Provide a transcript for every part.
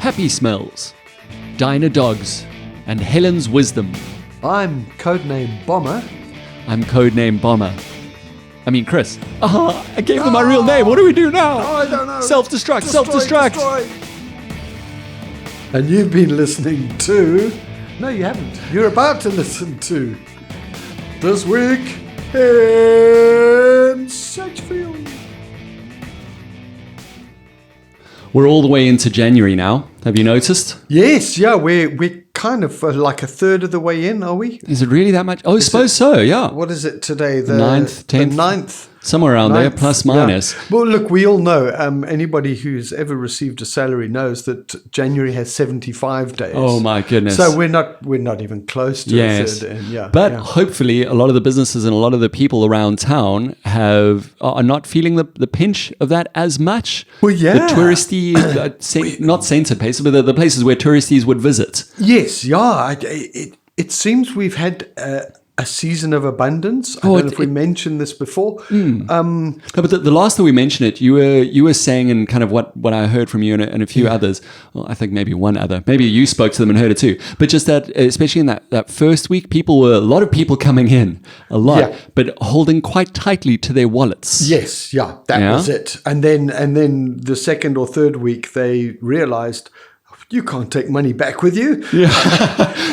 Happy Smells, Diner Dogs, and Helen's Wisdom. I'm Codename Bomber. I'm Codename Bomber. I mean, Chris. I gave them my real name. What do we do now? Oh, I don't know. Self-destruct, Destroy. And you've been listening to... No, you haven't. You're about to listen to... This Week in Sedgefield. We're all the way into January now. Have you noticed? Yes, yeah, we're kind of like a third of the way in, are we? Is it really that much? Oh, I suppose so, yeah. What is it today? The 9th, 10th? The 9th. Somewhere around there, plus minus. Yeah. Well, look, we all know, anybody who's ever received a salary knows that January has 75 days. Oh, my goodness. So we're not even close to a third. And but hopefully a lot of the businesses and a lot of the people around town are not feeling the pinch of that as much. Well, yeah. The touristy, not centre places, but the places where touristies would visit. Yes, yeah. It seems we've had... a season of abundance. I don't know if we mentioned this before. No, but the last time we mentioned it, you were saying, and kind of what I heard from you and a few others. Well, I think maybe one other. Maybe you spoke to them and heard it too. But just that, especially in that first week, a lot of people coming in, but holding quite tightly to their wallets. Yes, that was it. And then the second or third week, they realized, you can't take money back with you. Yeah.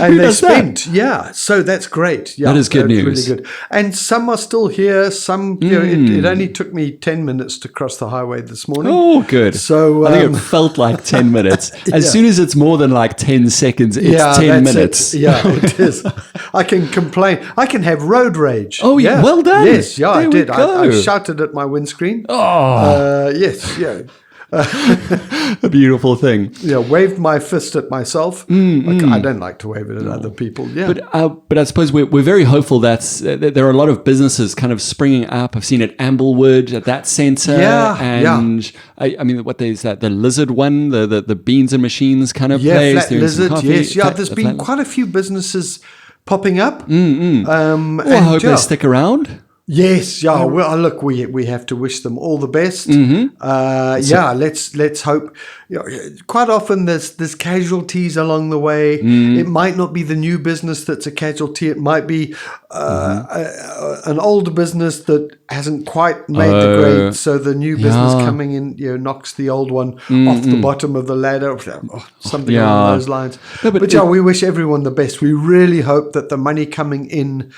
And they spent. Yeah. So that's great. Yeah. That is good news. Really good. And some are still here. Some, it only took me 10 minutes to cross the highway this morning. Oh, good. So I think it felt like 10 minutes. As soon as it's more than like 10 seconds, it's 10 minutes. Yeah, it is. I can complain. I can have road rage. Oh, yeah. Well done. Yes. Yeah, there I did. I shouted at my windscreen. Oh. Yes. Yeah. A beautiful thing. Yeah, waved my fist at myself. I don't like to wave it at other people. Yeah, but I suppose we're very hopeful that there are a lot of businesses kind of springing up. I've seen at Amblewood at that centre. I mean, what is that? The Lizard one, the beans and machines kind of place. Flat Lizard. Yes, there's been quite a few businesses popping up. I hope they stick around. Yes, yeah. Well, look, we have to wish them all the best. Let's hope. Quite often there's casualties along the way. It might not be the new business that's a casualty. It might be an old business that hasn't quite made the grade. So the new business coming in, knocks the old one off the bottom of the ladder, something along those lines. No, but we wish everyone the best. We really hope that the money coming in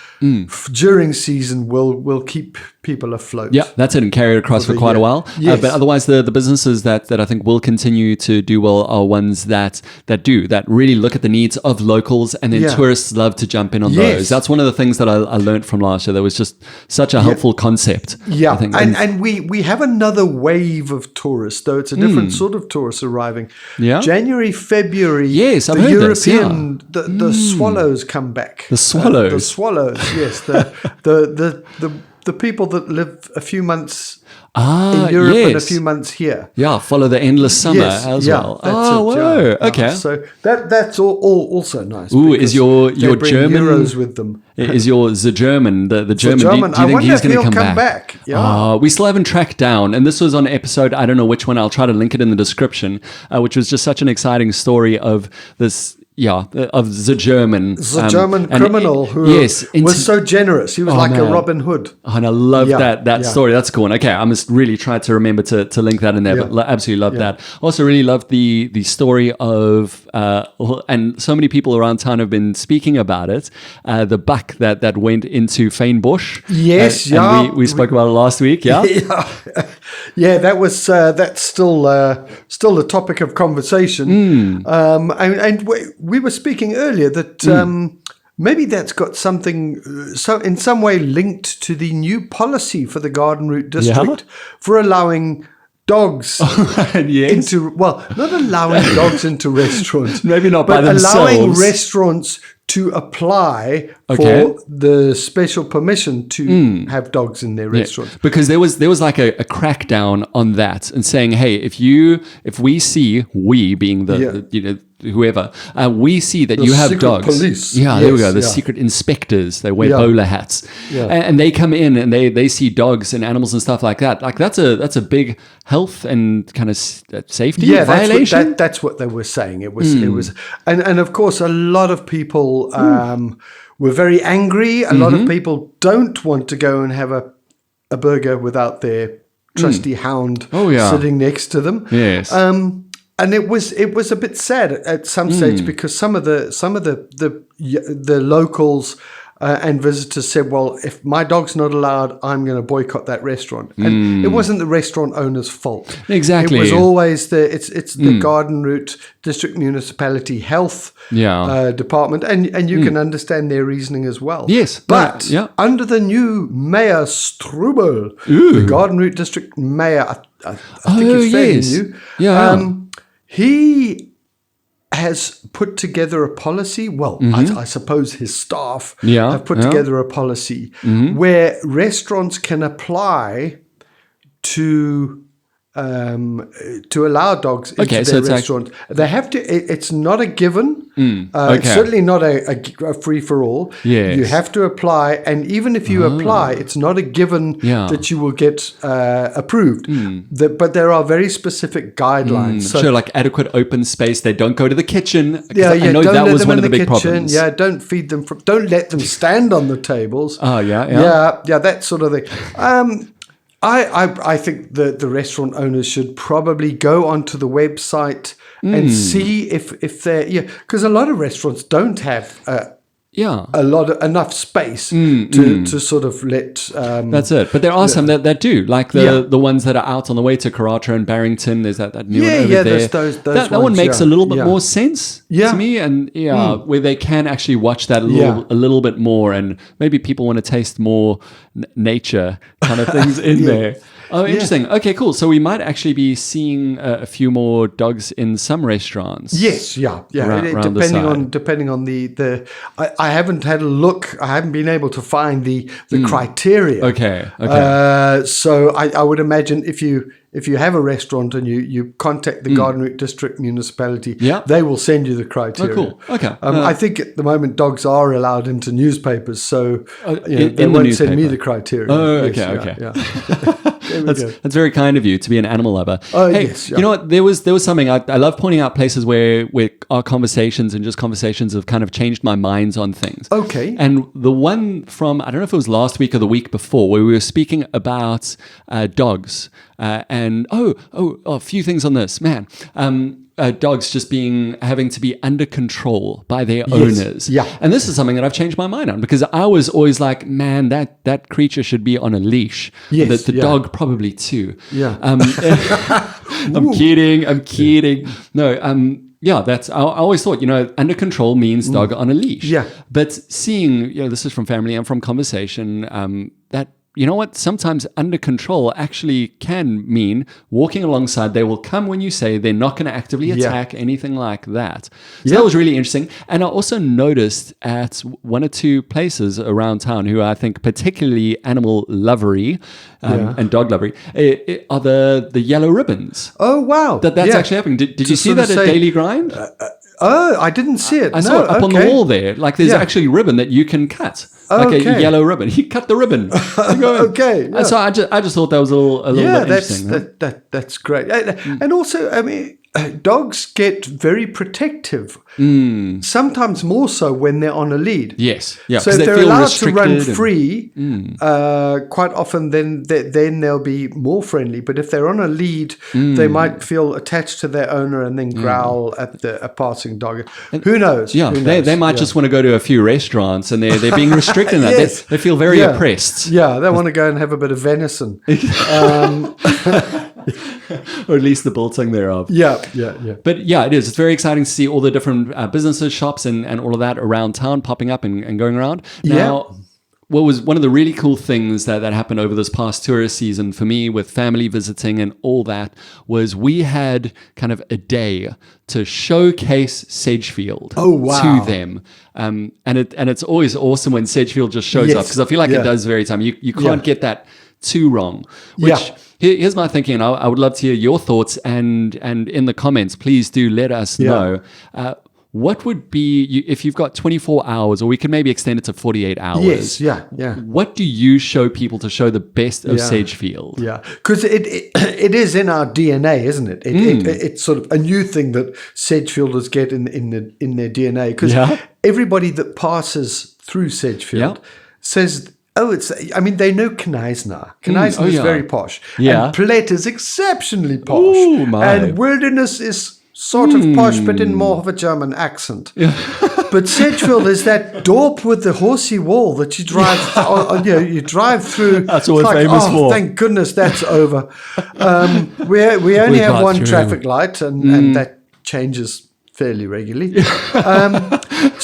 during season will keep people afloat. Yeah, that's it, and carry it across for quite a while. Yes. But otherwise, the businesses that I think will continue to do well are ones that really look at the needs of locals, and then tourists love to jump in on those. That's one of the things that I learned from last year. There was just such a helpful concept. Yeah, I think. And we have another wave of tourists, though it's a different sort of tourists arriving. Yeah, January, February. Yes, I've heard this. Yeah. The swallows come back. The swallows. The swallows. Yes. The people that live a few months in Europe and a few months here. Yeah, follow the endless summer as well. Okay. So that's also nice. Ooh, is your German euros with them? Is your the German? Do you think he's going to come back? Yeah. We still haven't tracked down, and this was on episode, I don't know which one. I'll try to link it in the description, which was just such an exciting story of this. Yeah, of the German. The German criminal who was so generous. He was like a Robin Hood. And I love that story. That's cool. Okay, I must really try to remember to link that in there. Yeah. But absolutely love that. Also really love the story of, and so many people around town have been speaking about it, the buck that went into Fynbosch. Yes, And we spoke about it last week, yeah? That was, that's still a topic of conversation. And we were speaking earlier that maybe that's got something in some way linked to the new policy for the Garden Route District for allowing dogs not allowing dogs into restaurants. Maybe not but by themselves. Allowing restaurants to apply for the special permission to have dogs in their restaurants. Because there was like a crackdown on that and saying, hey, if we see, we being the whoever, we see that The you have secret dogs. police. Yeah, there we go. Yes, The yeah. secret inspectors. They wear Yeah. bowler hats, Yeah. and they come in and they see dogs and animals and stuff like that. Like that's a big health and kind of safety violation. That's what they were saying. It was, and of course, a lot of people were very angry. A lot of people don't want to go and have a burger without their trusty hound sitting next to them. Yes. And it was a bit sad at some stage because some of the locals and visitors said, well, if my dog's not allowed, I'm going to boycott that restaurant. And it wasn't the restaurant owner's fault. Exactly. It was always it's the Garden Route District Municipality Health Department. And you can understand their reasoning as well. Yes. But under the new Mayor Strubel, the Garden Route District Mayor, I think he's fairly new. Yeah. He has put together a policy. Well, I suppose his staff have put together a policy where restaurants can apply to allow dogs into their restaurant. They have to. It's not a given. It's certainly not a free for all. Yes. You have to apply, and even if you apply, it's not a given that you will get approved. But there are very specific guidelines. So like adequate open space. They don't go to the kitchen. Yeah, I know don't that let was them one in of the big kitchen. problems. Yeah, don't feed them. Don't let them stand on the tables. Oh, yeah. Yeah, that sort of thing. I think that the restaurant owners should probably go onto the website and see if they're because a lot of restaurants don't have enough space to sort of let. That's it. But there are some that do, like the ones that are out on the way to Karatra and Barrington. There's that new one over there. Those that ones, one makes a little bit more sense to me, and where they can actually watch that a little bit more, and maybe people want to taste more nature kind of things in there. Oh, interesting. Okay, cool. So we might actually be seeing a few more dogs in some restaurants. Yes, depending on the. I haven't had a look. I haven't been able to find the criteria. Okay. So I would imagine if you have a restaurant and you contact the Garden Route District Municipality, they will send you the criteria. Oh, cool. Okay. I think at the moment dogs are allowed into newspapers, so they won't send me the criteria. Oh, okay. That's very kind of you to be an animal lover. Oh, hey, yes. You know what? There was something I love pointing out places where our conversations and just conversations have kind of changed my minds on things. Okay. And the one from, I don't know if it was last week or the week before, where we were speaking about dogs and a few things on this, man. Dogs just having to be under control by their owners. Yeah. And this is something that I've changed my mind on, because I was always like, man, that creature should be on a leash. Yes. The dog probably too. Yeah. I'm kidding. No, that's, I always thought, under control means dog on a leash. Yeah. But seeing, this is from family and from conversation, that, you know what? Sometimes under control actually can mean walking alongside. They will come when you say. They're not going to actively attack, anything like that. So that was really interesting. And I also noticed at one or two places around town, who I think particularly animal lovery and dog lovery, are the yellow ribbons. Oh, wow. That's actually happening. Did you see that at Daily Grind? I didn't see it. I saw it up on the wall there. Like there's actually ribbon that you can cut. Like a yellow ribbon. He cut the ribbon. Okay. Yeah. So I just thought that was a little bit interesting. That's great. And also, I mean, dogs get very protective. Sometimes more so when they're on a lead. Yes. Yeah. So if they're allowed to run free, quite often then they'll be more friendly. But if they're on a lead, they might feel attached to their owner and then growl at a passing dog. Who knows? Yeah. They might just want to go to a few restaurants, and they're being restricted in that. Yes. They feel very oppressed. Yeah. They want to go and have a bit of venison. Or at least the biltong thereof. Yeah. But it is. It's very exciting to see all the different businesses, shops, and all of that around town popping up and going around. Now, what was one of the really cool things that happened over this past tourist season for me with family visiting and all that was we had kind of a day to showcase Sedgefield to them. And it's always awesome when Sedgefield just shows up, because I feel like it does very time. You can't get that too wrong, which Here's my thinking. I would love to hear your thoughts, and in the comments, please do let us know. What would be, if you've got 24 hours, or we could maybe extend it to 48 hours? Yes, yeah. What do you show people to show the best of Sedgefield? Yeah, because it is in our DNA, isn't it? It's sort of a new thing that Sedgefielders get in their DNA. Because everybody that passes through Sedgefield says, they know Kneisner. Kneisner is very posh. Yeah. And Plet is exceptionally posh. Ooh, my. And Wilderness is sort of posh, but in more of a German accent. But Sedgefield is that dorp with the horsey wall that you drive. You drive through. That's what we're famous for. Thank goodness that's over. We only have one traffic light, and that changes fairly regularly.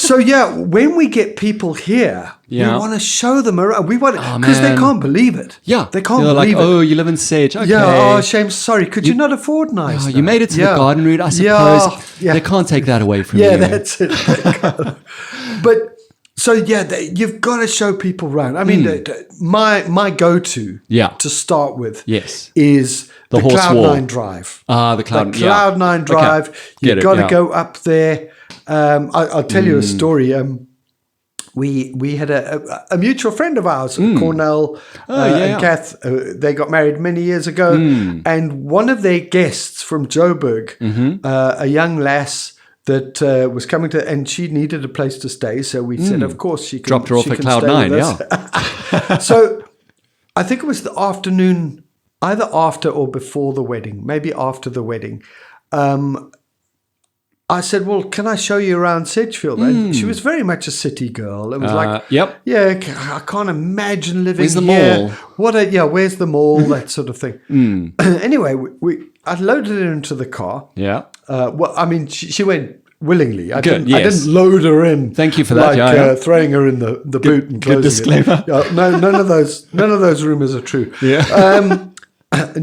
When we get people here, we want to show them around. We want because they can't believe it. Yeah, they can't believe it. Oh, you live in Sedge. Okay. Yeah. Oh, shame. Sorry. Could you not afford nice? You made it to the garden route. I suppose they can't take that away from you. Yeah, that's it. But. So you've got to show people around. I mean, my go-to to start with is the Cloud9 Drive. The Cloud9 Drive. Okay. You've got to go up there. I'll tell you a story. We had a mutual friend of ours, Cornell and Kath. They got married many years ago, and one of their guests from Joburg, a young lass that was coming to, and she needed a place to stay. So we said, of course, she can. Dropped her off at Cloud9, So I think it was the afternoon, either after or before the wedding, maybe after the wedding. I said, well, can I show you around Sedgefield? And she was very much a city girl. It was I can't imagine living where's the here. Mall? Where's the mall? That sort of thing. Anyway, I loaded her into the car. Yeah. She went willingly. I Good, didn't load her in. Thank you for that. Throwing her in the boot and closing good disclaimer. it. No, none of those rumors are true. Yeah.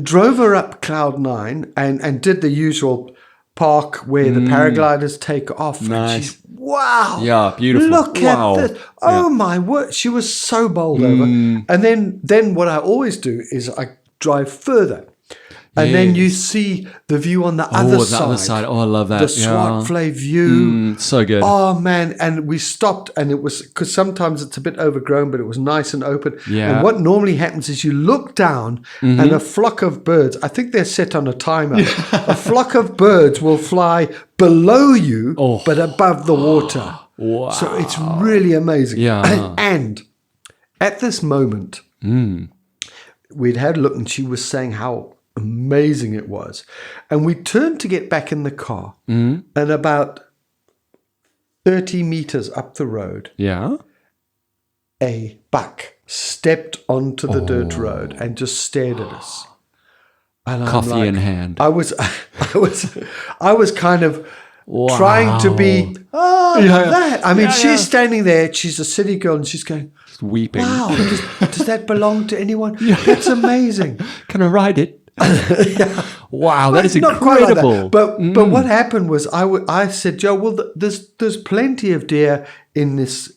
Drove her up Cloud9 and did the usual park where the paragliders take off. Nice. Wow. Yeah, beautiful. Look at this. Oh my word. She was so bowled over. And then what I always do is I drive further. And then you see the view on the other side. Oh, I love that. The Swartflay view. So good. Oh, man. And we stopped, and it was, because sometimes it's a bit overgrown, but it was nice and open. Yeah. And what normally happens is you look down, and a flock of birds, I think they're set on a timer, a flock of birds will fly below you, but above the water. Wow. So it's really amazing. Yeah. And at this moment, we'd had a look, and she was saying how amazing it was. And we turned to get back in the car, and about 30 meters up the road, a buck stepped onto the dirt road and just stared at us. And Coffee in hand. I was kind of trying to be that. I mean, she's standing there. She's a city girl, and she's going, just weeping. Wow, does that belong to anyone? That's amazing. Can I ride it? Wow, that is not incredible. Quite like that. But what happened was I said, Joe, well, there's plenty of deer in this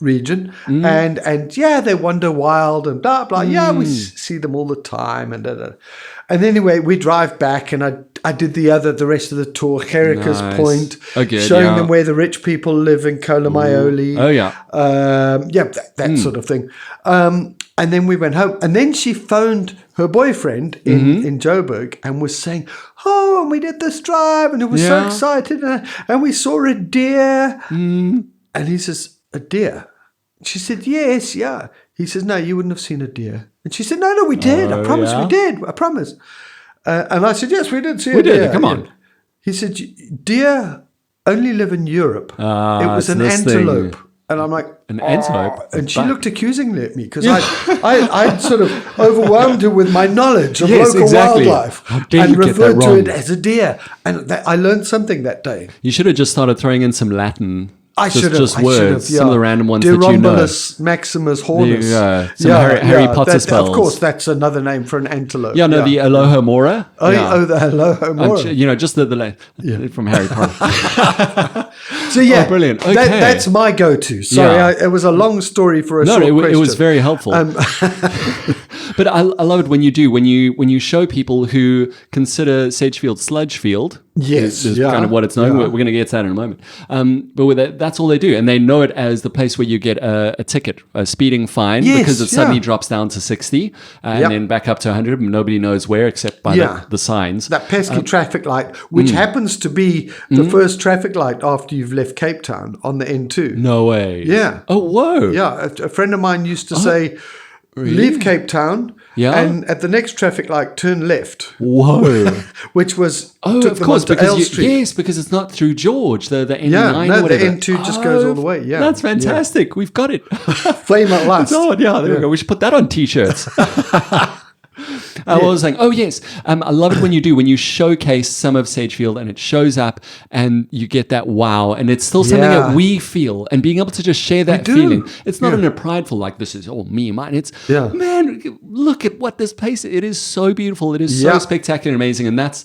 region, and they wander wild and blah blah. Yeah, we see them all the time, and anyway, we drive back, and I did the rest of the tour, Herrica's Point, showing them where the rich people live in Colomaioli. Oh yeah, that sort of thing. And then we went home, and then she phoned her boyfriend in Joburg and was saying, oh, and we did this drive, and it was so excited, and we saw a deer. And he says, a deer? She said, yes, yeah. He says, no, you wouldn't have seen a deer. And she said, no, we did. I promise we did. I promise. And I said, yes, we did see a deer. We did. Come on. He said, deer only live in Europe. It was an antelope. And I'm like, an antelope? And she looked accusingly at me because I'd sort of overwhelmed her with my knowledge of local wildlife and referred to it as a deer. And I learned something that day. You should have just started throwing in some Latin. I should have. Some of the random ones that you know. Dirombolus maximus hornus. Some Harry Potter spells. Of course, that's another name for an antelope. The Alohomora. The Alohomora. Just the from Harry Potter. So brilliant. Okay. That's my go-to. Sorry, it was a long story for a short question. It was very helpful. But I love it when you do, when you show people who consider Sedgefield sludge field. Yes, is kind of what it's known. yeah. We're going to get to that in a moment. But with that, that's all they do, and they know it as the place where you get a ticket, a speeding fine, Yes, because it suddenly yeah. drops down to 60 and Yep. then back up to 100. And nobody knows where except by Yeah. the signs. That pesky traffic light, which happens to be the first traffic light after you've left Cape Town on the N2. No way. Yeah. Oh, whoa. Yeah, a friend of mine used to say, leave Cape Town, Yeah. and at the next traffic light, turn left, Whoa. which was Oh, took of them course, on to because L Street. yes, because it's not through George, the N9 Yeah, no, or the whatever. N2 just goes all the way, yeah. That's fantastic. We've got it. Flame at last. Oh, yeah, there we go. We should put that on T-shirts. I was saying, oh yes, I love it when you do, when you showcase some of Sedgefield and it shows up and you get that wow, and it's still something Yeah. that we feel, and being able to just share that do. feeling. It's not Yeah. in a prideful, like this is all me, mine. It's, Yeah. man, look at what this place is. It is so beautiful. It is so Yeah. spectacular and amazing, and that's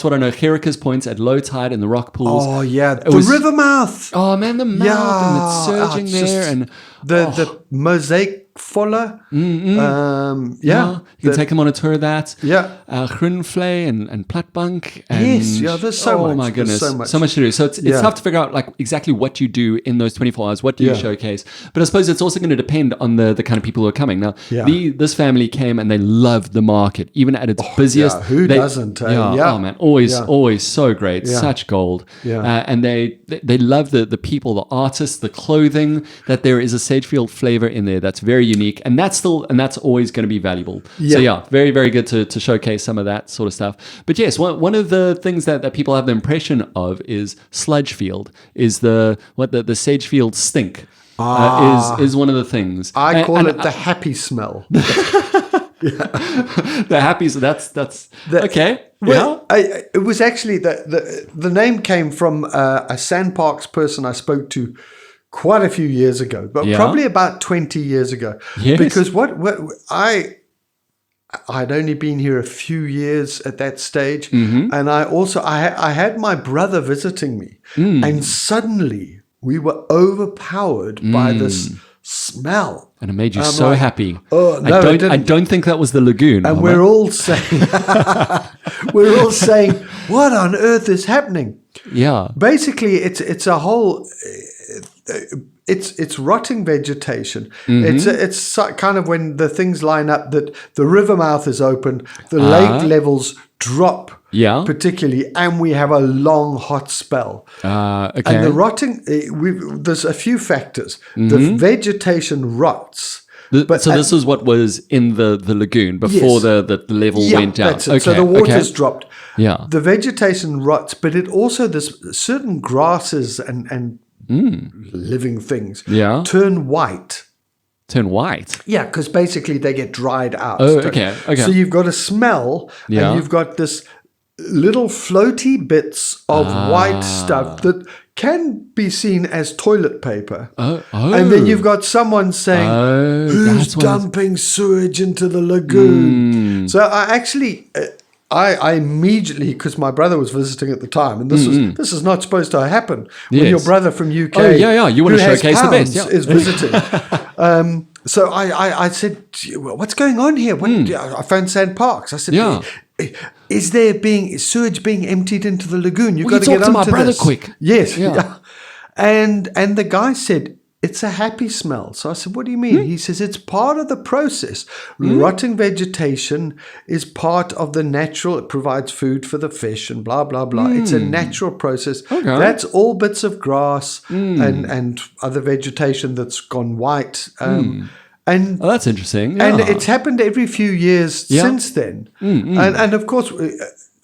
what I know. Jerica's points at low tide in the rock pools. Oh, yeah. The was- river mouth. Oh man, the mouth and it's surging it's there, just and the mosaic foller. you can take them on a tour of that. Yeah. Groenvlei and Platbank. And, Yes, yeah, there's so much. Oh my There's goodness, so much. to do. So it's Yeah. tough to figure out like exactly what you do in those 24 hours. What do you Yeah. showcase? But I suppose it's also going to depend on the kind of people who are coming. Now, Yeah. this family came and they loved the market, even at its busiest. yeah, who doesn't, eh? Yeah. Oh man, always Yeah. so great, Yeah. such gold. Yeah. And they love the people, the artists, the clothing. That there is a Sedgefield flavor in there that's very unique, and that's always going to be valuable. So Yeah. very, very good to showcase some of that sort of stuff. But yes, one of the things that people have the impression of is Sludgefield, is the Sedgefield stink. Is one of the things. I call And it the happy smell. the happy. So that's okay. Well, it was actually the name came from a Sandparks person I spoke to quite a few years ago, but Yeah. probably about 20 years ago. Yes. Because what I'd only been here a few years at that stage, and I had my brother visiting me, and suddenly we were overpowered by this smell. And it made you I'm so like, happy. oh, no, it I didn't. don't think that was the lagoon. And we're all saying, what on earth is happening? yeah. Basically, it's a whole. It's rotting vegetation. It's kind of when the things line up that the river mouth is open, the lake levels drop. Yeah. Particularly, and we have a long hot spell. Okay. And the rotting, there's a few factors. The vegetation rots. This is what was in the lagoon before Yes. the level Yeah, went down. that's it. Okay. So the water's dropped. Yeah. The vegetation rots, but it also, there's certain grasses and living things turn white. Turn white. Yeah, because basically they get dried out. Oh, okay. So you've got a smell, Yeah. and you've got this little floaty bits of white stuff that can be seen as toilet paper. Oh. And then you've got someone saying, who's that's what dumping sewage into the lagoon? So I actually... I immediately, because my brother was visiting at the time, and this is not supposed to happen when your brother from UK, you want to who has showcase the best, pounds, is visiting. So I said, "What's going on here?" I phoned Sandparks. I said, "Is there sewage being emptied into the lagoon? You've got to talk get to my onto brother this." quick. Yes, Yeah. and the guy said, it's a happy smell. So I said, what do you mean? He says, it's part of the process. Rotting vegetation is part of the natural, it provides food for the fish and blah, blah, blah. It's a natural process. Okay. That's all bits of grass and other vegetation that's gone white. And that's interesting. and Yeah. it's happened every few years since then. And of course,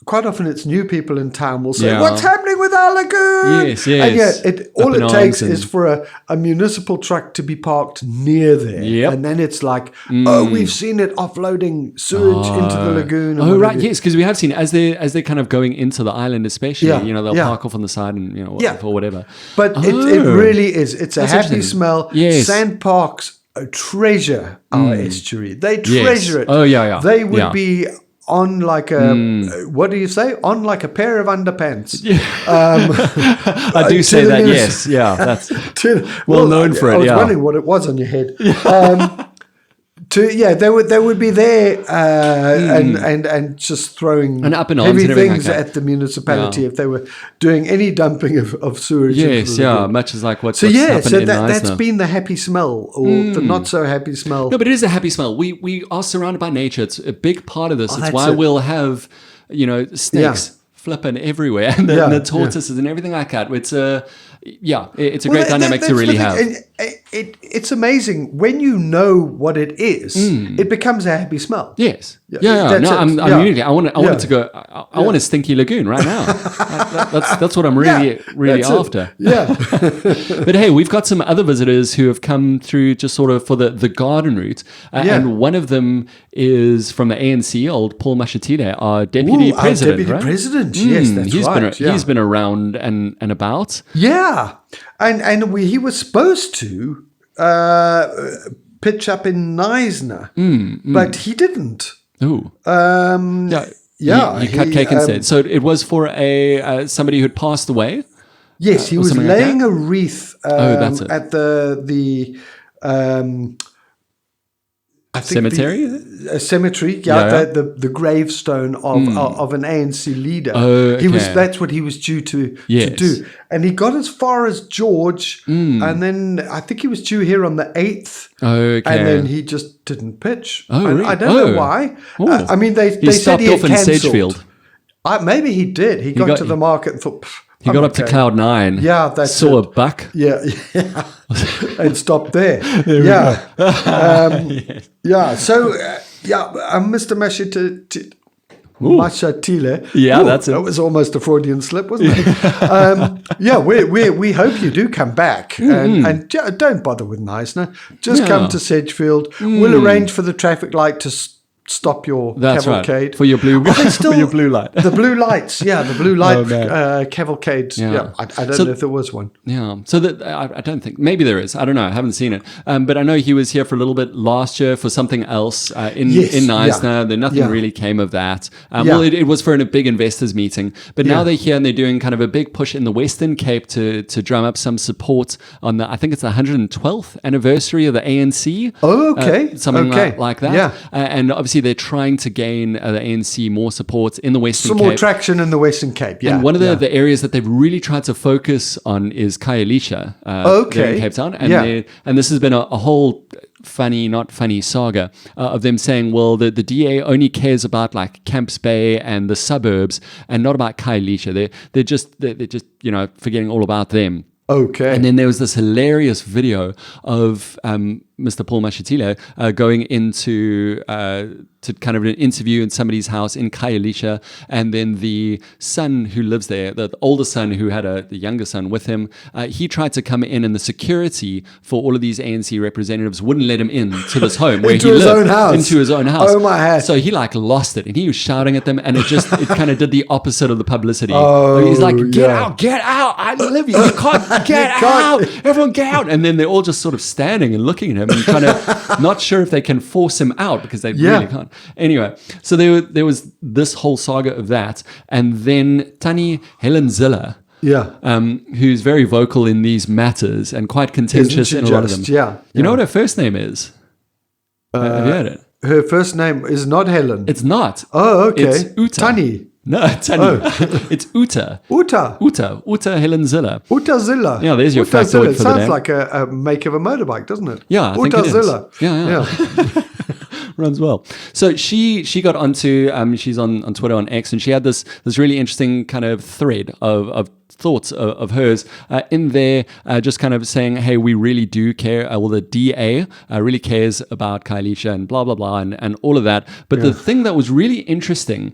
quite often it's new people in town will say, what's happening with our lagoon? Yes. And yet, all Up it in takes arms is for a municipal truck to be parked near there. Yep. And then it's like, we've seen it offloading sewage into the lagoon. And Oh, what right. have you. Yes, because we have seen as they're kind of going into the island, especially, they'll Yeah. park off on the side and, or whatever. But it really is. It's a That's happy interesting. smell. Yes. Sandparks treasure our estuary. They treasure it. Oh, yeah. They would Yeah. be on like a, what do you say? On like a pair of underpants. I do say that, yes. Yeah, that's well known for it, I was yeah. wondering what it was on your head. they would be there and just throwing and up and heavy and everything things like that. at the municipality if they were doing any dumping of sewage. Yes, into the yeah, river. much as like what's So happened in that's Neisner. been the happy smell or the not so happy smell. No, but it is a happy smell. We are surrounded by nature. It's a big part of this. It's that's why it. we'll have, snakes flipping everywhere and the tortoises and everything like that. It's a great dynamic to really have. It's amazing when you know what it is. It becomes a happy smell. Yes. Yeah, Yeah. that's No, it. I'm Yeah. immediately. I want it to go. I want a stinky lagoon right now. That's what I'm really that's it. after. Yeah. But hey, we've got some other visitors who have come through just sort of for the garden route. And one of them is from the ANC, old Paul Mashatile, our deputy president. Our deputy right? president, yes, that's right. He's been around and about. Yeah, and he was supposed to pitch up in Neisner, but he didn't. Ooh. Yeah, He cut cake instead. So it was for a somebody who had passed away. Yes, he or was something like laying that? a wreath that's it. at the I think Cemetery? a cemetery, Yeah. the gravestone of an ANC leader. Oh, okay. That's what he was due to Yes. do, and he got as far as George, and then I think he was due here on the 8th, Okay. and then he just didn't pitch. Oh, And really? I don't know why. Oh. I mean, they He said stopped he had off in cancelled. Sedgefield. Maybe he did. He got to the market and thought. He got up to cloud 9. Yeah, that's saw it. a buck. Yeah, and stopped there. Yeah. So, Mr. Mashatile. Yeah, that's it. That was almost a Freudian slip, wasn't it? We hope you do come back, and don't bother with Neisner. Just come to Sedgefield. We'll arrange for the traffic light to stop your cavalcade. Right. For your blue for your blue light. The blue lights, the blue light man. cavalcade. Yeah. I don't know if there was one. Yeah. So I don't think, maybe there is. I don't know. I haven't seen it. But I know he was here for a little bit last year for something else in Neisner. Then nothing really came of that. Well, it was for a big investors meeting. But now they're here and they're doing kind of a big push in the Western Cape to drum up some support on I think it's the 112th anniversary of the ANC. Oh, okay. Something like that. Yeah. And obviously they're trying to gain the ANC more support in the Western Cape. Some more traction in the Western Cape, yeah. And one of the areas that they've really tried to focus on is Khayelitsha there in Cape Town. And this has been a whole funny, not funny saga of them saying, well, the DA only cares about like Camps Bay and the suburbs and not about Khayelitsha. They're just forgetting all about them. Okay. And then there was this hilarious video of Mr. Paul Mashatile going into to kind of an interview in somebody's house in Khayelitsha, and then the son who lives there, the older son who had the younger son with him, he tried to come in, and the security for all of these ANC representatives wouldn't let him in to this home where he lived. Into his own house. Oh my hat. So he like lost it, and he was shouting at them, and it kind of did the opposite of the publicity. Oh, He's like, get out, I live here, you can't get out, everyone get out. And then they're all just sort of standing and looking at him and kind of not sure if they can force him out because they really can't. Anyway, so there was this whole saga of that, and then Tannie Helen Ziller, who's very vocal in these matters and quite contentious in a lot of them. You know what her first name is? Have you heard it? Her first name is not Helen. It's not. Oh, okay. It's Uta. Tannie. No, Tannie. It's Uta. Uta Helen Ziller. Uta Ziller. Yeah, there's your factoid for the day. Sounds like a make of a motorbike, doesn't it? Yeah, I think it is. Ziller. Yeah. Runs well. So she got onto she's on Twitter, on X, and she had this really interesting kind of thread of thoughts of hers in there, just kind of saying, hey, we really do care. Well, the DA really cares about Khayelitsha and blah, blah, blah, and all of that. But the thing that was really interesting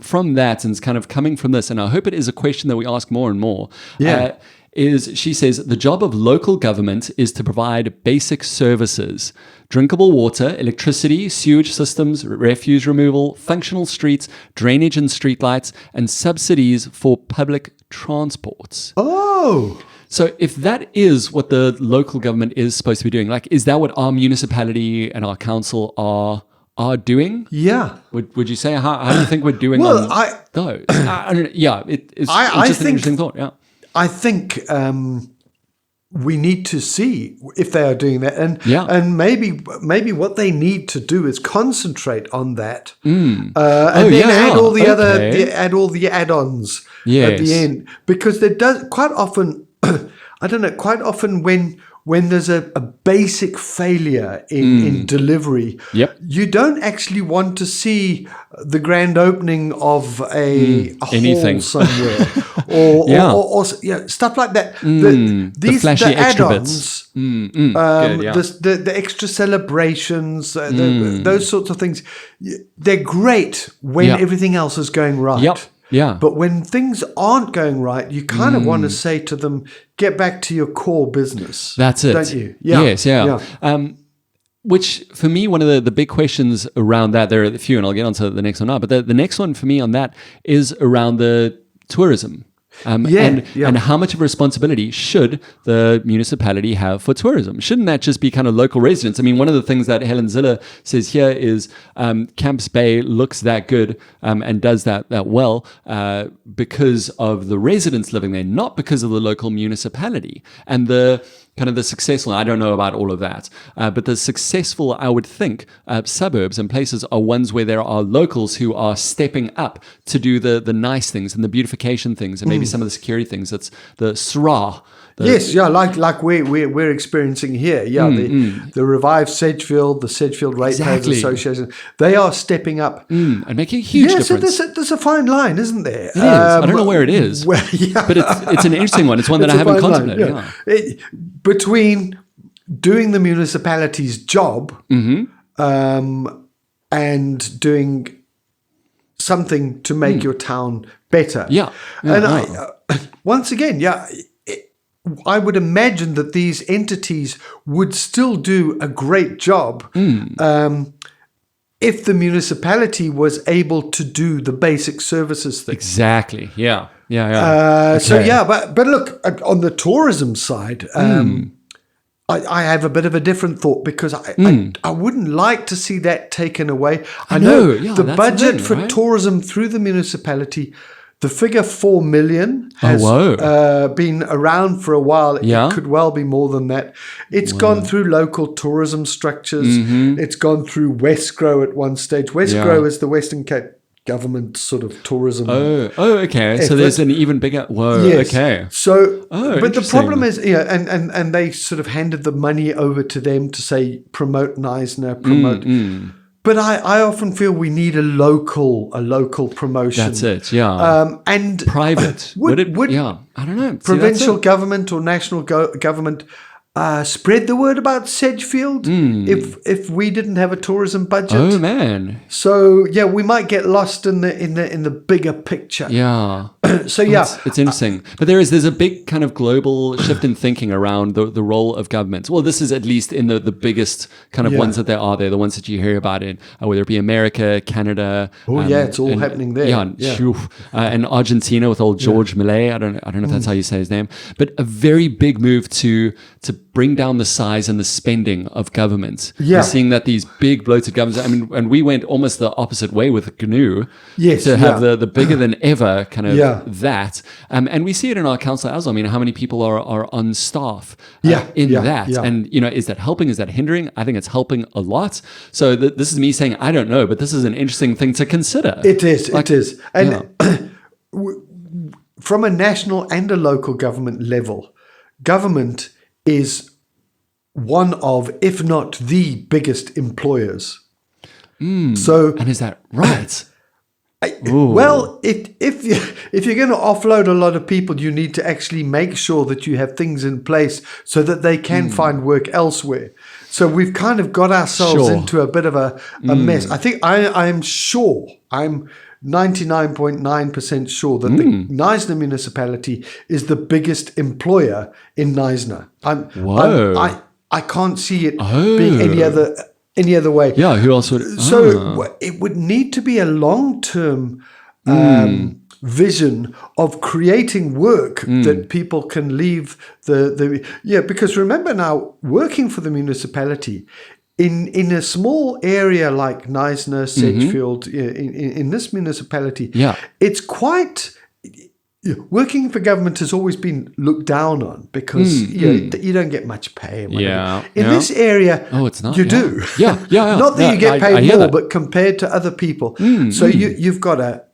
from that, and it's kind of coming from this, and I hope it is a question that we ask more and more, is she says, the job of local government is to provide basic services: drinkable water, electricity, sewage systems, refuse removal, functional streets, drainage and streetlights, and subsidies for public transports. Oh. So if that is what the local government is supposed to be doing, like, is that what our municipality and our council are doing? Yeah. Would you say, how do you think we're doing Well, on those? I don't know. Yeah, it's just an interesting thought, yeah. I think we need to see if they are doing that, and Yeah. and maybe what they need to do is concentrate on that, and Oh, then yeah, add all the okay. add all the add-ons at Yes. the end, because there does quite often. I don't know. Quite often, when there's a basic failure in delivery, Yep. you don't actually want to see the grand opening of a Anything. hall somewhere, or, Yeah. or stuff like that. The flashy the extra add-ons, bits. Good, yeah. the extra celebrations, those sorts of things, they're great when Yeah. everything else is going right. Yep. Yeah. But when things aren't going right, you kind of want to say to them, get back to your core business. That's it. Don't you? Yeah. Yes, yeah. Which, for me, one of the big questions around that, there are a few, and I'll get on to the next one now, but the next one for me on that is around the tourism. And how much of a responsibility should the municipality have for tourism? Shouldn't that just be kind of local residents? I mean, one of the things that Helen Ziller says here is Camps Bay looks that good and does that well because of the residents living there, not because of the local municipality. And the kind of the successful, I don't know about all of that, but the successful, I would think, suburbs and places are ones where there are locals who are stepping up to do the nice things and the beautification things and maybe some of the security things. That's the SRA. Like we're experiencing here. The revived Sedgefield, the Sedgefield Ratepayers Association, they are stepping up and making a huge difference. So there's a fine line, isn't there? It is. I don't know where it is, but it's an interesting one. It's one that I haven't contemplated. Between doing the municipality's job and doing something to make your town better. Once again, I would imagine that these entities would still do a great job if the municipality was able to do the basic services thing. Exactly. Yeah. But look, on the tourism side, I have a bit of a different thought, because I wouldn't like to see that taken away. I know the budget for tourism through the municipality, the figure 4 million has been around for a while. It could well be more than that. It's gone through local tourism structures. It's gone through Westgrow at one stage. Westgrow is the Western Cape government sort of tourism. Okay. So there's an even bigger. Okay. So, but the problem is, and they sort of handed the money over to them to say promote Knysna, promote. But I often feel we need a local promotion. That's it. Yeah. And private. Would I don't know. Provincial government or national government spread the word about Sedgefield if we didn't have a tourism budget? Oh man! So we might get lost in the bigger picture. Yeah. So it's interesting, but there's a big kind of global shift in thinking around the role of governments. Well, this is at least in the biggest kind of ones that there are there, the ones that you hear about in whether it be America, Canada. It's all happening there. And Argentina with old George Millet. I don't know if that's how you say his name, but a very big move to bring down the size and the spending of governments. We're seeing that these big bloated governments, I mean, and we went almost the opposite way with GNU to have the bigger than ever kind of that. And we see it in our council as well. I mean, how many people are on staff in that? And, is that helping? Is that hindering? I think it's helping a lot. So this is me saying, I don't know, but this is an interesting thing to consider. It is. And from a national and a local government level, government is one of, if not the biggest employers. So, and is that right? Well, if you're going to offload a lot of people, you need to actually make sure that you have things in place so that they can find work elsewhere. So we've kind of got ourselves into a bit of a mess. I think I'm 99.9% sure that the Knysna municipality is the biggest employer in Knysna. I can't see it being any other way. Yeah, who else would? So it would need to be a long-term vision of creating work that people can leave because remember now, working for the municipality in a small area like Knysna, Sedgefield, in this municipality, it's quite working for government has always been looked down on because you don't get much pay. And whatever. In this area, it's not. You do. Yeah. Not that No, you get I paid hear more, that. but compared to other people. So you've got a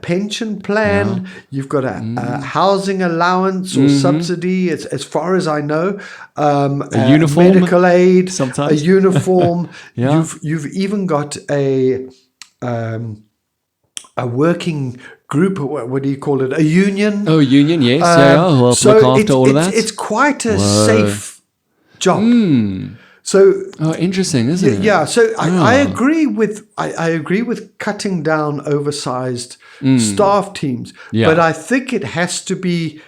pension plan, you've got a housing allowance or subsidy, as far as I know, a uniform, medical aid, sometimes. a uniform. Yeah. You've even got a working group. What do you call it? A union. Oh, union, yes. Well, so look after all of that. It's quite a safe job. So interesting, isn't it? yeah, so I agree with I agree with cutting down oversized staff teams, but I think it has to be.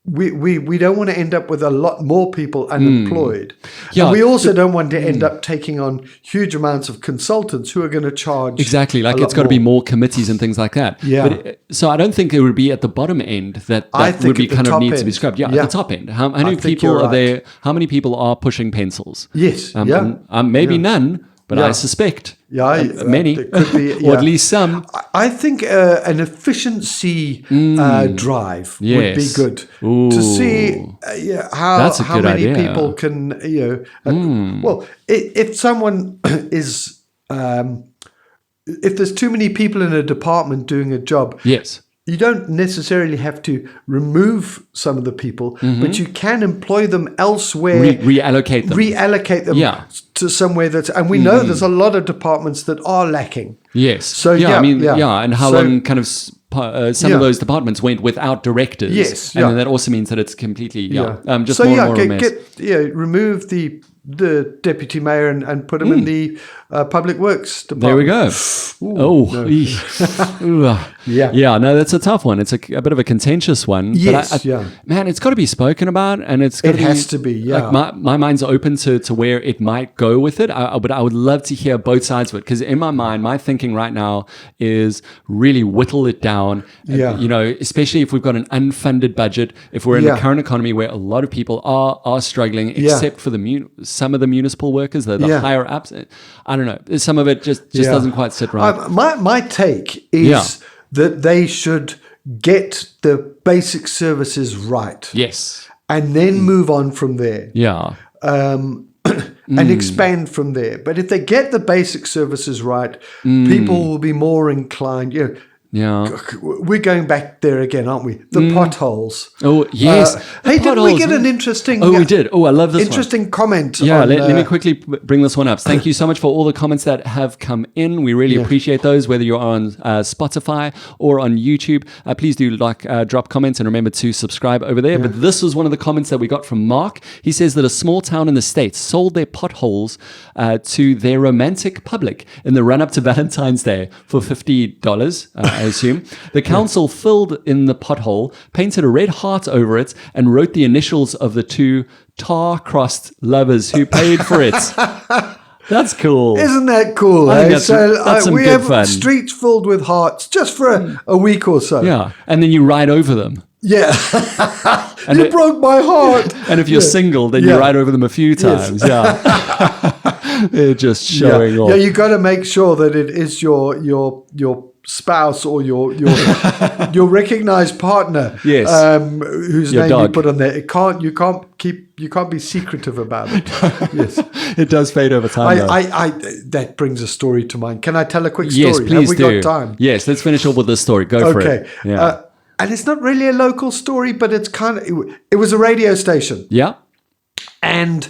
We don't want to end up with a lot more people unemployed. And we also don't want to end up taking on huge amounts of consultants who are going to charge. Exactly. Like it's got to be more committees and things like that. Yeah. But, so I don't think it would be at the bottom end that I think would be at the kind of top needs to end. be scrubbed. Yeah, Yeah. at the top end. How many think people you're are right. there? How many people are pushing pencils? Yes. Maybe none, but I suspect many, it could be, or at least some. I think an efficiency drive would be good to see how good many idea. people can well, if someone is if there's too many people in a department doing a job, Yes. you don't necessarily have to remove some of the people, but you can employ them elsewhere. Reallocate them. Reallocate them to somewhere that's, and we know there's a lot of departments that are lacking. Yes. So and how long kind of some of those departments went without directors. Yes, and then that also means that it's completely just so more and more a mess. Remove the deputy mayor and put him in the public works department. There we go. No, that's a tough one. It's a bit of a contentious one. Yes, but man, it's got to be spoken about, and it has to be. Yeah, like my mind's open to where it might go with it. But I would love to hear both sides of it, because in my mind, my thinking right now is really whittle it down. Yeah. Especially if we've got an unfunded budget, if we're in the current economy where a lot of people are struggling, except for some of the municipal workers, the higher ups. I don't know. Some of it just doesn't quite sit right. My take is that they should get the basic services right. Yes. And then move on from there. Yeah. And expand from there. But if they get the basic services right, people will be more inclined. Yeah. We're going back there again, aren't we? The potholes. Oh, yes. Hey, did we get an interesting... Oh, we did. Oh, I love this interesting comment. Yeah, let me quickly bring this one up. Thank you so much for all the comments that have come in. We really appreciate those, whether you're on Spotify or on YouTube. Please do drop comments, and remember to subscribe over there. But this was one of the comments that we got from Mark. He says that a small town in the States sold their potholes to their romantic public in the run-up to Valentine's Day for $50, I assume. The council filled in the pothole, painted a red heart over it, and wrote the initials of the two star-crossed lovers who paid for it. That's cool. Isn't that cool? I think that's some we good have fun. Streets filled with hearts just for a week or so. Yeah, and then you ride over them. Yeah. You broke my heart. And if you're single, then you ride over them a few times. Yeah. They're just showing off. Yeah, you got to make sure that it is your spouse or your recognized partner. Yes. Whose Your name dog. you put on there. You can't be secretive about it. Yes. It does fade over time. That brings a story to mind. Can I tell a quick story? Yes, please Have we do. got time? Yes, let's finish off with this story. Go for it. Yeah. And it's not really a local story, but it's it was a radio station. Yeah. And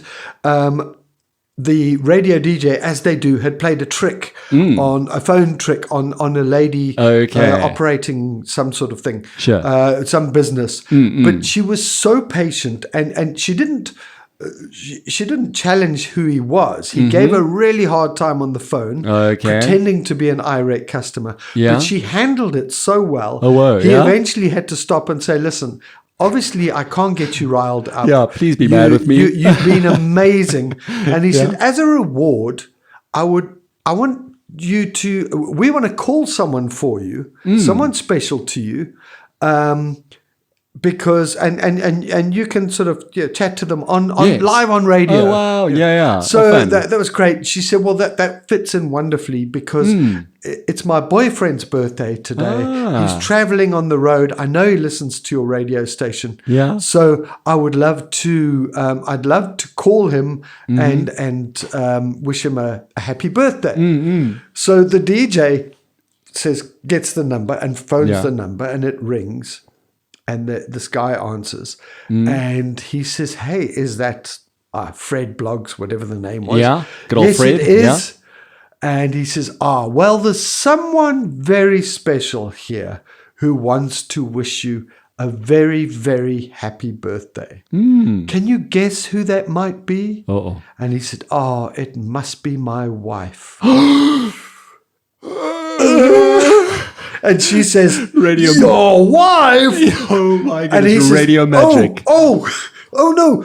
the radio DJ, as they do, had played a trick on a phone trick on a lady operating some sort of thing, some business. But she was so patient, and she didn't challenge who he was. He gave a really hard time on the phone, pretending to be an irate customer. Yeah. But she handled it so well. Oh, wow. He eventually had to stop and say, "Listen, obviously, I can't get you riled up. Yeah, please be mad with me. You've been amazing." And he said, "As a reward, I want you to. We want to call someone for you, someone special to you, because and you can sort of chat to them on Yes. live on radio. Oh, wow. Yeah. So fun. that was great. She said, well, that fits in wonderfully because it's my boyfriend's birthday today. He's traveling on the road. I know he listens to your radio station. Yeah. So I would love to, I'd love to call him and wish him a happy birthday. So the DJ gets the number and phones the number, and it rings. And this guy answers, and he says, "Hey, is that Fred Bloggs, whatever the name was?" Yeah, good old yes, Fred. It is. Yeah. And he says, well, there's someone very special here who wants to wish you a very, very happy birthday. Can you guess who that might be?" Uh-oh. And he said, it must be my wife. And she says, Radio "Your wife?" Oh my And he goodness, says, radio magic. Oh no.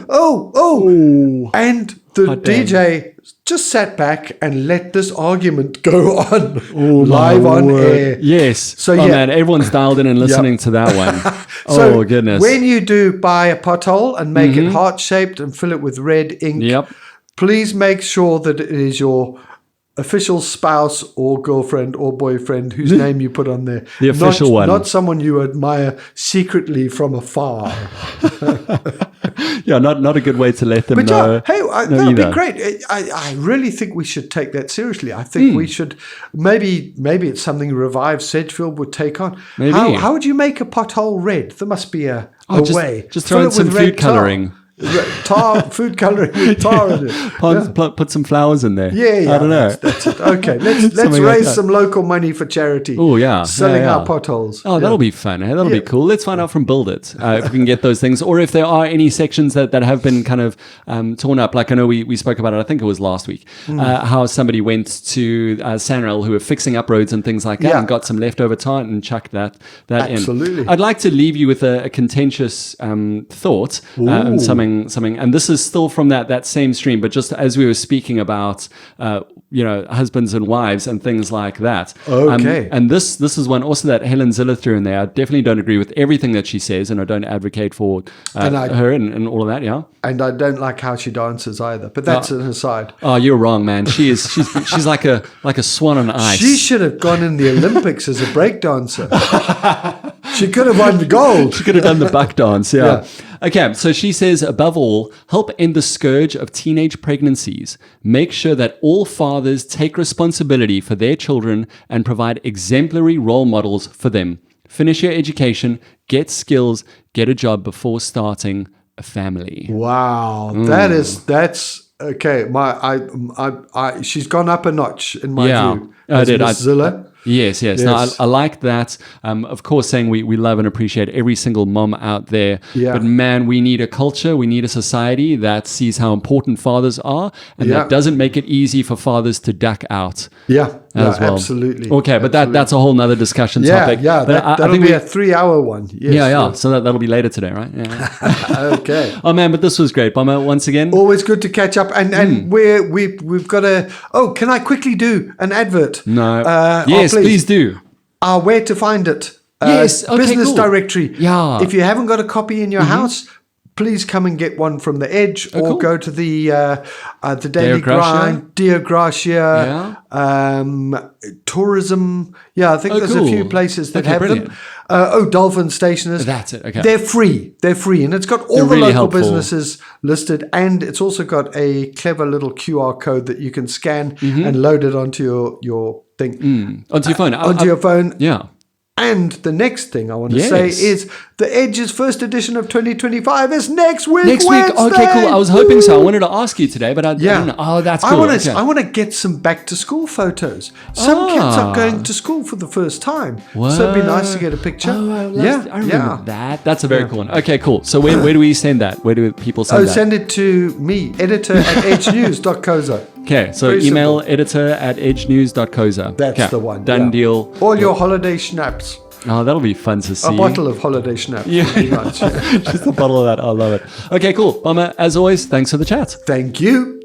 And the Hot damn. DJ just sat back and let this argument go on My live on word. air. Yes. So, man, everyone's dialed in and listening to that one. So Goodness. when you do buy a pothole and make it heart-shaped and fill it with red ink, please make sure that it is your official spouse or girlfriend or boyfriend whose name you put on there. The official one. Not someone you admire secretly from afar. Yeah, not a good way to let them But know. hey, that would either. be great. I really think we should take that seriously. I think we should, maybe it's something Revive Sedgefield would take on. Maybe. How would you make a pothole red? There must be a way. Just throw in some food colouring. Food colouring with tar in it. Put some flowers in there. Yeah. I don't know. That's it. Okay, let's Something like raise that. some local money for charity. Oh, yeah. Selling Yeah. our potholes. Oh, that'll be fun. Hey? That'll be cool. Let's find out from Build It if we can get those things, or if there are any sections that have been kind of torn up. Like I know we spoke about it, I think it was last week, how somebody went to Sanrail who were fixing up roads and things like that and got some leftover tar and chucked that in. Absolutely. I'd like to leave you with a contentious thought and something, and this is still from that same stream, but just as we were speaking about husbands and wives and things like that. Okay. And this is one also that Helen Ziller threw in there. I definitely don't agree with everything that she says, and I don't advocate for her and all of that. Yeah. And I don't like how she dances either. But that's an aside. Oh, you're wrong, man. She's like a swan on ice. She should have gone in the Olympics as a breakdancer. She could have won the gold. She could have done the buck dance, yeah. Okay, so she says, above all, help end the scourge of teenage pregnancies. Make sure that all fathers take responsibility for their children and provide exemplary role models for them. Finish your education, get skills, get a job before starting a family. Wow, that's okay. She's gone up a notch in my view. I did. Zilla. Yes. No, I like that. Of course, saying we love and appreciate every single mom out there. Yeah. But man, we need a culture, we need a society that sees how important fathers are, and that doesn't make it easy for fathers to duck out. Yeah, as well. Absolutely. Okay, but that's a whole nother discussion topic. Yeah, But that'll be a 3-hour one. Yes, yeah. So that'll be later today, right? Yeah. Okay. Oh man, but this was great, Bomber. Once again, always good to catch up. And we've got a. Oh, can I quickly do an advert? No. Yes, please do. Where to find it? Yes, okay, business cool. directory. Yeah. If you haven't got a copy in your house, please come and get one from the Edge, or cool. go to the Daily Grind, Dia Gracia, Tourism. Yeah, I think there's a few places that have brilliant. them. Dolphin Stationers. That's it. Okay. They're free, and it's got all the really local helpful. businesses listed, and it's also got a clever little QR code that you can scan and load it onto your thing. Onto your phone. Onto your phone. Yeah. And the next thing I want to say is the Edge's first edition of 2025 is next week. Wednesday. Okay, cool. I was hoping so. I wanted to ask you today, but I didn't know. Oh, that's cool. I want to get some back to school photos. Some kids are going to school for the first time. So it'd be nice to get a picture. I remember that. That's a very cool one. Okay, cool. So where do we send that? Where do people send that? Send it to me, editor at edgenews.coza. Okay, so Very email simple. editor at edgenews.coza. That's the one. Done deal. All your holiday schnapps. Oh, that'll be fun to see. A bottle of holiday schnapps. Yeah. Would be nice, Just a bottle of that. I love it. Okay, cool. Bomber, as always, thanks for the chat. Thank you.